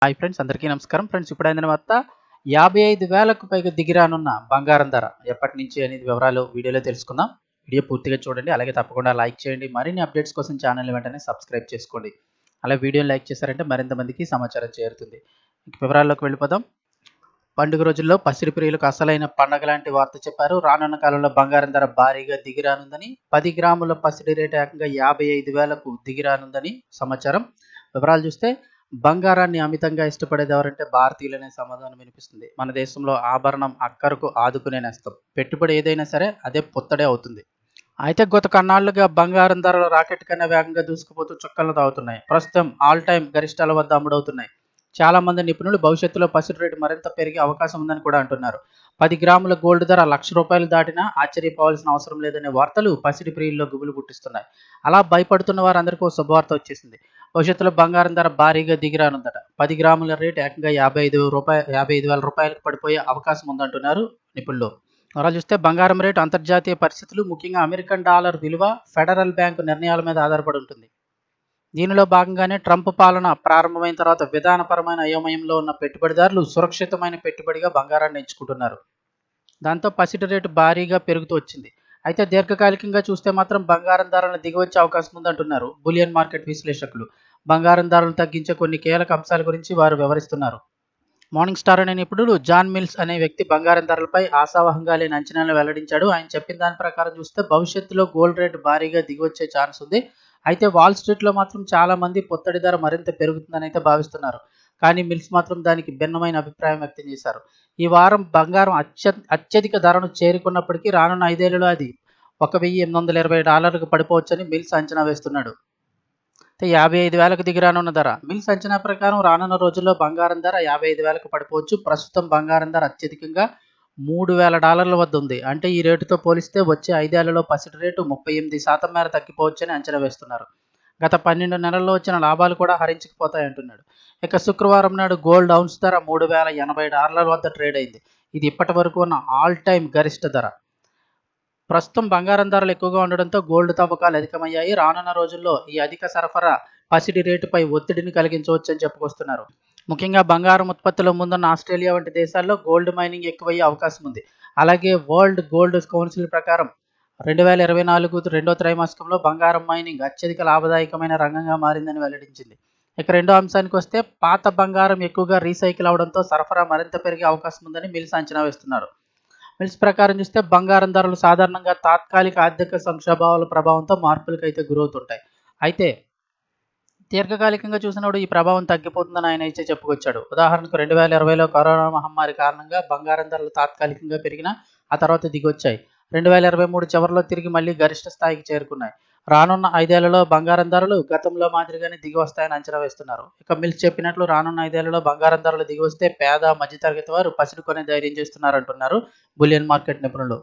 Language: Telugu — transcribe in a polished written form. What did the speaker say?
హాయ్ ఫ్రెండ్స్, అందరికీ నమస్కారం. ఫ్రెండ్స్, ఇప్పుడైన వార్త 55,000కు పైగా దిగిరానున్న బంగారం ధర ఎప్పటి నుంచి అనేది వివరాలు వీడియోలో తెలుసుకుందాం. వీడియో పూర్తిగా చూడండి. అలాగే తప్పకుండా లైక్ చేయండి. మరిన్ని అప్డేట్స్ కోసం ఛానల్ని వెంటనే సబ్స్క్రైబ్ చేసుకోండి. అలా వీడియోని లైక్ చేశారంటే మరింత మందికి సమాచారం చేరుతుంది. ఇక వివరాల్లోకి వెళ్ళిపోదాం. పండుగ రోజుల్లో పసిడి ప్రియులకు అసలైన పండగ లాంటి వార్త చెప్పారు. రానున్న కాలంలో బంగారం ధర భారీగా దిగిరానుందని, 10 గ్రాముల పసిడి రేటు ఏకంగా 55,000కు దిగిరానుందని సమాచారం. వివరాలు చూస్తే బంగారాన్ని అమితంగా ఇష్టపడేది ఎవరంటే భారతీయులనే సమాధానం వినిపిస్తుంది. మన దేశంలో ఆభరణం అక్కరకు ఆదుకునే నేస్తం. పెట్టుబడి ఏదైనా సరే అదే పుత్తడే అవుతుంది. అయితే గత కొన్నాళ్లుగా బంగారం ధరలు రాకెట్ కన్నా వేగంగా దూసుకుపోతూ చుక్కలను తాగుతున్నాయి. ప్రస్తుతం ఆల్ టైమ్ గరిష్టాల వద్ద అమ్ముడవుతున్నాయి. చాలా మంది నిపుణులు భవిష్యత్తులో పసిడి రేటు మరింత పెరిగే అవకాశం ఉందని కూడా అంటున్నారు. 10 గ్రాముల గోల్డ్ ధర ₹1,00,000 దాటినా ఆశ్చర్యపోవాల్సిన అవసరం లేదనే వార్తలు పసిడి ప్రియుల్లో గుబులు పుట్టిస్తున్నాయి. అలా భయపడుతున్న వారందరికీ ఓ శుభవార్త వచ్చేసింది. భవిష్యత్తులో బంగారం ధర భారీగా దిగిరానుందట. 10 గ్రాముల రేటు ఏకంగా ₹55,000 పడిపోయే అవకాశం ఉందంటున్నారు నిపుణులు. వివరాలు చూస్తే బంగారం రేటు అంతర్జాతీయ పరిస్థితులు, ముఖ్యంగా అమెరికన్ డాలర్ విలువ, ఫెడరల్ బ్యాంకు నిర్ణయాల మీద ఆధారపడి ఉంటుంది. దీనిలో భాగంగానే ట్రంప్ పాలన ప్రారంభమైన తర్వాత విధానపరమైన అయోమయంలో ఉన్న పెట్టుబడిదారులు సురక్షితమైన పెట్టుబడిగా బంగారాన్ని ఎంచుకుంటున్నారు. దాంతో పసిడి రేటు భారీగా పెరుగుతూ వచ్చింది. అయితే దీర్ఘకాలికంగా చూస్తే మాత్రం బంగారం ధరలను దిగివచ్చే అవకాశం ఉందంటున్నారు బులియన్ మార్కెట్ విశ్లేషకులు. బంగారం ధరలు తగ్గించే కొన్ని కీలక అంశాల గురించి వారు వివరిస్తున్నారు. మార్నింగ్ స్టార్ అనే నిపుణుడు జాన్ మిల్స్ అనే వ్యక్తి బంగారం ధరలపై ఆశావహంగా లేని అంచనాలను వెల్లడించాడు. ఆయన చెప్పిన దాని ప్రకారం చూస్తే భవిష్యత్తులో గోల్డ్ రేటు భారీగా దిగివచ్చే ఛాన్స్ ఉంది. అయితే వాల్ స్ట్రీట్లో మాత్రం చాలా మంది పొత్తడి ధర మరింత పెరుగుతుందని అయితే భావిస్తున్నారు. కానీ మిల్స్ మాత్రం దానికి భిన్నమైన అభిప్రాయం వ్యక్తం చేశారు. ఈ వారం బంగారం అత్యధిక ధరను చేరుకున్నప్పటికీ రానున్న 5 ఏళ్లలో అది $1,820కు పడిపోవచ్చని మిల్స్ అంచనా వేస్తున్నాడు. 55,000కు దిగిరానున్న ధర. మిల్స్ అంచనా ప్రకారం రానున్న రోజుల్లో బంగారం ధర 55,000కు పడిపోవచ్చు. ప్రస్తుతం బంగారం ధర అత్యధికంగా $3,000 వద్ద ఉంది. అంటే ఈ రేటుతో పోలిస్తే వచ్చే 5 ఏళ్లలో పసిడి రేటు 38% మేర తగ్గిపోవచ్చని అంచనా వేస్తున్నారు. గత 12 నెలల్లో వచ్చిన లాభాలు కూడా హరించుకుపోతాయంటున్నాడు. ఇక శుక్రవారం నాడు గోల్డ్ ఔన్స్ ధర $3,080 వద్ద ట్రేడ్ అయింది. ఇది ఇప్పటి వరకు ఉన్న ఆల్ టైమ్ గరిష్ట ధర. ప్రస్తుతం బంగారం ధరలు ఎక్కువగా ఉండడంతో గోల్డ్ తవ్వకాలు అధికమయ్యాయి. రానున్న రోజుల్లో ఈ అధిక సరఫరా పసిడి రేటుపై ఒత్తిడిని కలిగించవచ్చని చెప్పుకొస్తున్నారు. ముఖ్యంగా బంగారం ఉత్పత్తిలో ముందున్న ఆస్ట్రేలియా వంటి దేశాల్లో గోల్డ్ మైనింగ్ ఎక్కువయ్యే అవకాశం ఉంది. అలాగే వరల్డ్ గోల్డ్ కౌన్సిల్ ప్రకారం 2024 రెండో త్రైమాసికంలో బంగారం మైనింగ్ అత్యధిక లాభదాయకమైన రంగంగా మారిందని వెల్లడించింది. ఇక రెండో అంశానికి వస్తే పాత బంగారం ఎక్కువగా రీసైకిల్ అవడంతో సరఫరా మరింత పెరిగే అవకాశం ఉందని మిల్స్ అంచనా వేస్తున్నారు. మిల్స్ ప్రకారం చూస్తే బంగారం ధరలు సాధారణంగా తాత్కాలిక ఆర్థిక సంక్షోభాల ప్రభావంతో మార్పులకు అయితే గురవుతుంటాయి. అయితే దీర్ఘకాలికంగా చూసినప్పుడు ఈ ప్రభావం తగ్గిపోతుందని ఆయన అయితే చెప్పుకొచ్చాడు. ఉదాహరణకు 2020లో కరోనా మహమ్మారి కారణంగా బంగారం ధరలు తాత్కాలికంగా పెరిగినా ఆ తర్వాత దిగొచ్చాయి. 2023 చివరిలో తిరిగి మళ్ళీ గరిష్ట స్థాయికి చేరుకున్నాయి. రానున్న 5 ఏళ్లలో బంగారం ధరలు గతంలో మాదిరిగానే దిగి వస్తాయని అంచనా వేస్తున్నారు. ఇక మిల్స్ చెప్పినట్లు రానున్న 5 ఏళ్లలో బంగారం ధరలు దిగి వస్తే పేద, మధ్యతరగతి వారు పసిడి కొనే ధైర్యం చేస్తున్నారంటున్నారు బులియన్ మార్కెట్ నిపుణులు.